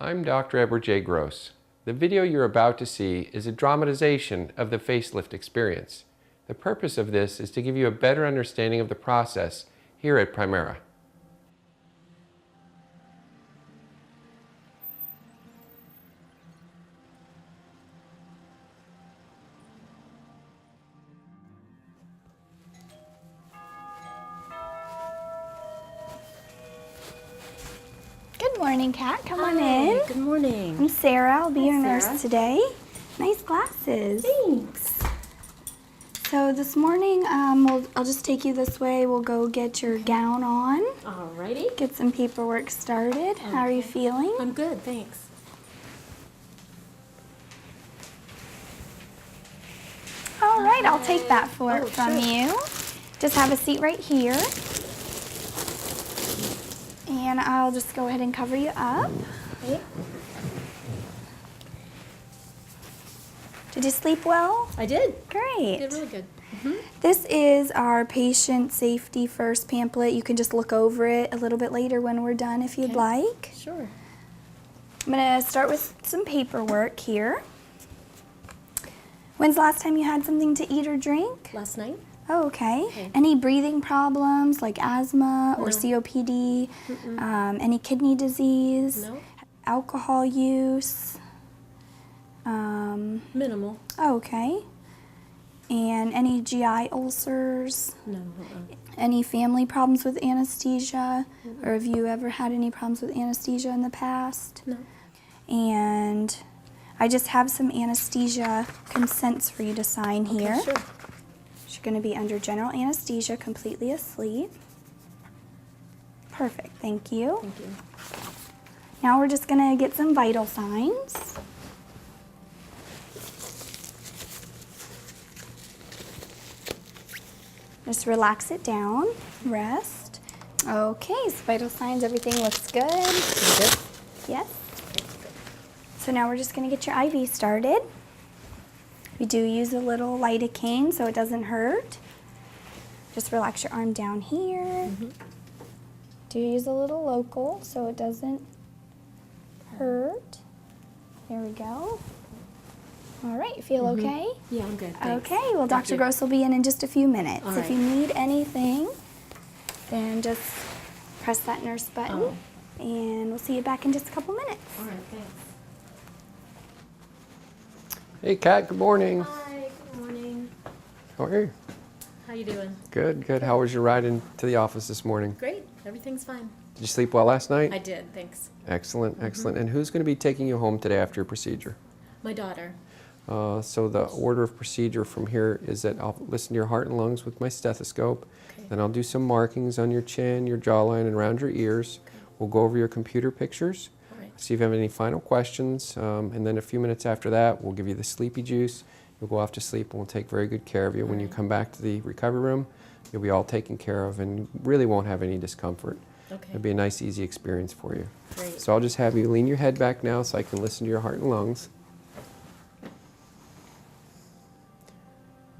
I'm Dr. Edward J. Gross. The video you're about to see is a dramatization of the facelift experience. The purpose of this is to give you a better understanding of the process here at Primera. Good morning, Kat. Come on Hi, in. good morning. I'm Sarah. I'll be your Sarah. nurse today. Nice glasses. Thanks. So this morning, I'll just take you this way. We'll go get your gown on. Alrighty. Get some paperwork started. How are you feeling? I'm good, thanks. All right, I'll take that from sure. you. Just have a seat right here. And I'll just go ahead and cover you up. Okay. Did you sleep well? I did. Great. Did really good. This is our patient safety first pamphlet. You can just look over it a little bit later when we're done if you'd Okay. like. Sure. I'm going to start with some paperwork here. When's the last time you had something to eat or drink? Last night? Oh, okay. Okay. Any breathing problems like asthma or No. COPD? Any kidney disease? No. Alcohol use? Minimal. Oh, okay. And any GI ulcers? No. Any family problems with anesthesia? Or have you ever had any problems with anesthesia in the past? No. And I just have some anesthesia consents for you to sign here. Okay, sure. You're going to be under general anesthesia, completely asleep. Perfect, thank you. Thank you. Now we're just going to get some vital signs. Just relax it down, rest. Okay, so vital signs, everything looks good. Good. Yes. So now we're just going to get your IV started. We do use a little lidocaine so it doesn't hurt. Just relax your arm down here. Do use a little local so it doesn't hurt. There we go. All right, you feel okay? Yeah, I'm good. Thanks. Okay, well, Dr. you. Gross will be in just a few minutes. All If you right. need anything, then just press that nurse button, Oh. and we'll see you back in just a couple minutes. All right, thanks. Hey Kat, good morning. Hi, good morning. How are you? How you doing? Good, good. How was your ride into the office this morning? Great. Everything's fine. Did you sleep well last night? I did, thanks. Excellent, excellent. And who's going to be taking you home today after your procedure? My daughter. So the order of procedure from here is that I'll listen to your heart and lungs with my stethoscope. Okay. Then I'll do some markings on your chin, your jawline, and around your ears. We'll go over your computer pictures, All right. see if you have any final questions, and then a few minutes after that, we'll give you the sleepy juice. You'll go off to sleep, and we'll take very good care of you. When you come back to the recovery room, you'll be all taken care of and really won't have any discomfort. Okay. It'll be a nice, easy experience for you. Great. So I'll just have you lean your head back now so I can listen to your heart and lungs.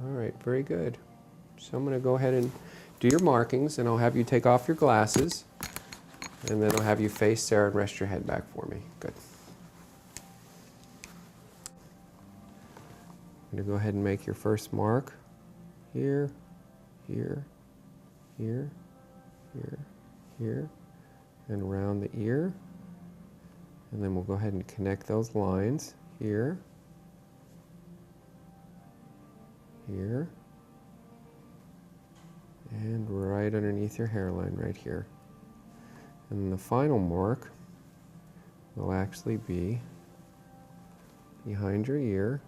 All right, very good. So I'm going to go ahead and do your markings, and I'll have you take off your glasses, and then I'll have you face Sarah and rest your head back for me. Good. I'm going to go ahead and make your first mark here, here, here, here, here, and around the ear. And then we'll go ahead and connect those lines here, here, and right underneath your hairline right here. And the final mark will actually be behind your ear,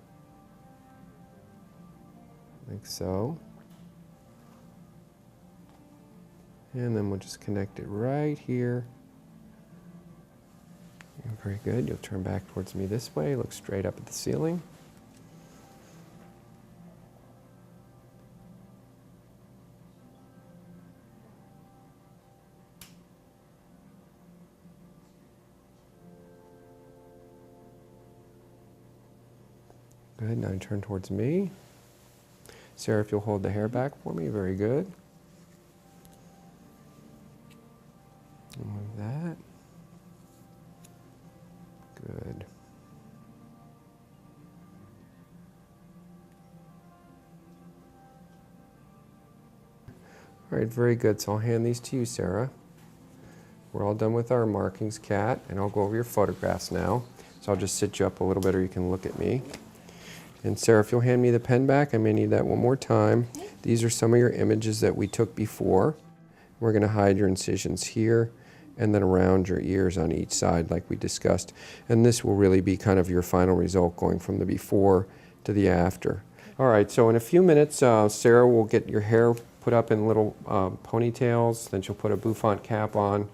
like so. And then we'll just connect it right here. Very good. You'll turn back towards me this way, look straight up at the ceiling. Good, now turn towards me. Sarah, if you'll hold the hair back for me, very good. Like that. Good. All right, very good. So I'll hand these to you, Sarah. We're all done with our markings, Kat, and I'll go over your photographs now. So I'll just sit you up a little bit or you can look at me. And Sarah, if you'll hand me the pen back, I may need that one more time. These are some of your images that we took before. We're going to hide your incisions here and then around your ears on each side like we discussed. And this will really be kind of your final result going from the before to the after. All right, so in a few minutes, Sarah will get your hair put up in little ponytails, then she'll put a bouffant cap on.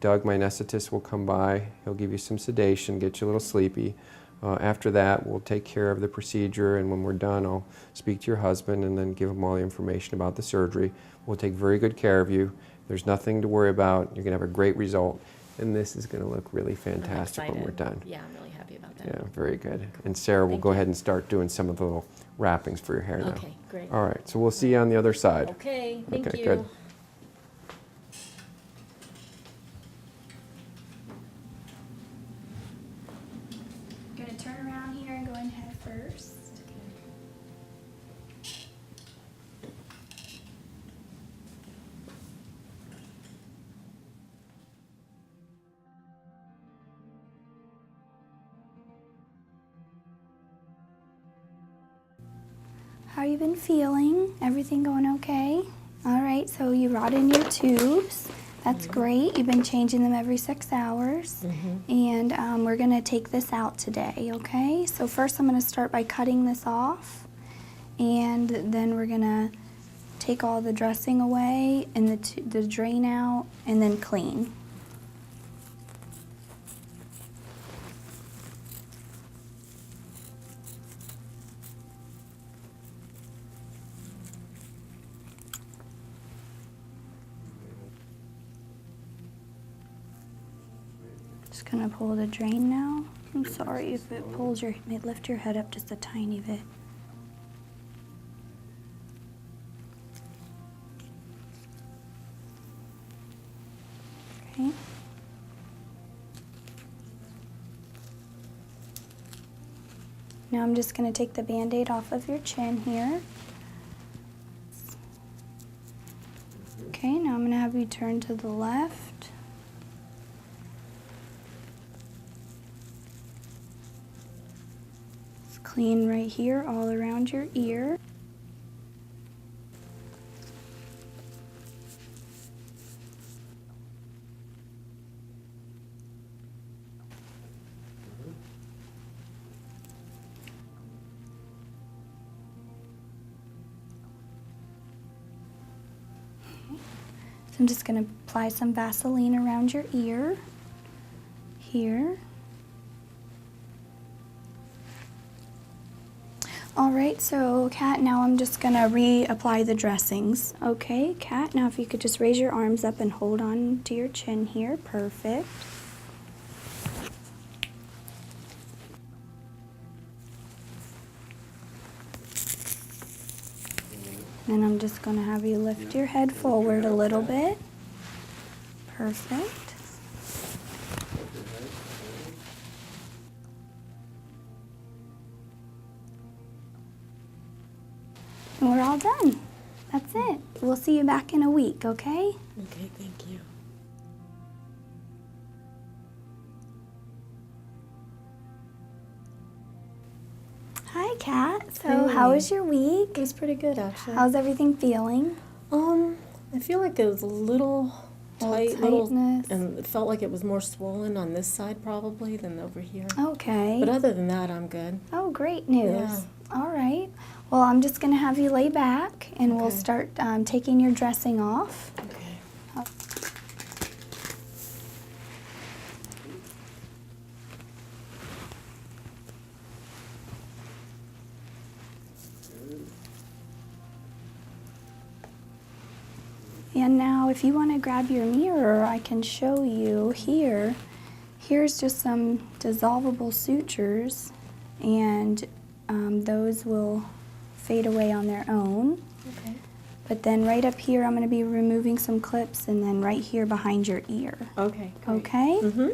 Doug, my anesthetist, will come by. He'll give you some sedation, get you a little sleepy. After that, we'll take care of the procedure, and when we're done, I'll speak to your husband and then give him all the information about the surgery. We'll take very good care of you. There's nothing to worry about. You're going to have a great result, and this is going to look really fantastic when we're done. Yeah, I'm really happy about that. Yeah, very good. And Sarah will go ahead and start doing some of the little wrappings for your hair now. Okay, great. All right, so we'll see you on the other side. Okay, thank Okay, you. good. I'm going to turn around here and go in head first. How you been feeling? Everything going okay? All right, so you brought in your tubes. That's great. You've been changing them every 6 hours. And we're gonna take this out today, okay? So first I'm gonna start by cutting this off, and then we're gonna take all the dressing away and the drain out, and then clean. Just gonna pull the drain now. I'm sorry if it pulls your, lift your head up just a tiny bit. Okay. Now I'm just gonna take the Band-Aid off of your chin here. Okay, now I'm gonna have you turn to the left. Clean right here all around your ear. So I'm just going to apply some Vaseline around your ear here. All right, so Kat, now I'm just gonna reapply the dressings. Okay, Kat, now if you could just raise your arms up and hold on to your chin here, perfect. And I'm just gonna have you lift your head forward a little bit. Perfect. And we're all done. That's it. We'll see you back in a week, okay? Okay, thank you. Hi, Kat. So how was your week? It was pretty good, actually. How's everything feeling? I feel like it was a little tight, tightness. and it felt like it was more swollen on this side probably than over here. Okay. But other than that, I'm good. Oh, great news. Yeah. All right. Well, I'm just going to have you lay back, and we'll Okay. start taking your dressing off. Okay. And now, if you want to grab your mirror, I can show you here. Here's just some dissolvable sutures, and those will fade away on their own. Okay. But then right up here, I'm going to be removing some clips, and then right here behind your ear. Okay. Great. Okay? Mm-hmm.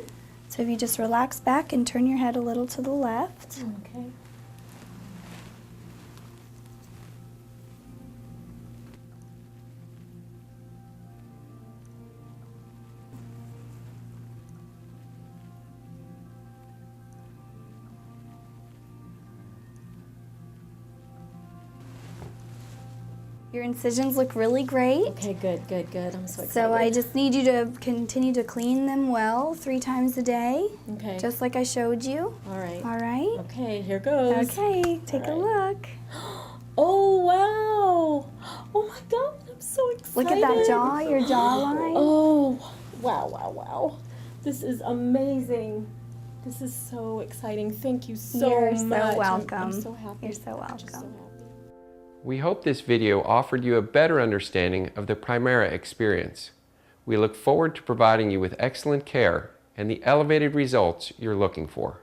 So if you just relax back and turn your head a little to the left. Okay. Your incisions look really great. Okay, good, good, good. I'm so excited. So I just need you to continue to clean them well 3 times a day. Okay. Just like I showed you. All right. All right. Okay, here goes. Okay, take a look. Oh, wow. Oh my God, I'm so excited. Look at that jaw, your jawline. Oh, wow, wow, wow. This is amazing. This is so exciting. Thank you so You're much. so welcome. I'm so happy. You're so I'm just so welcome. happy. We hope this video offered you a better understanding of the Primera experience. We look forward to providing you with excellent care and the elevated results you're looking for.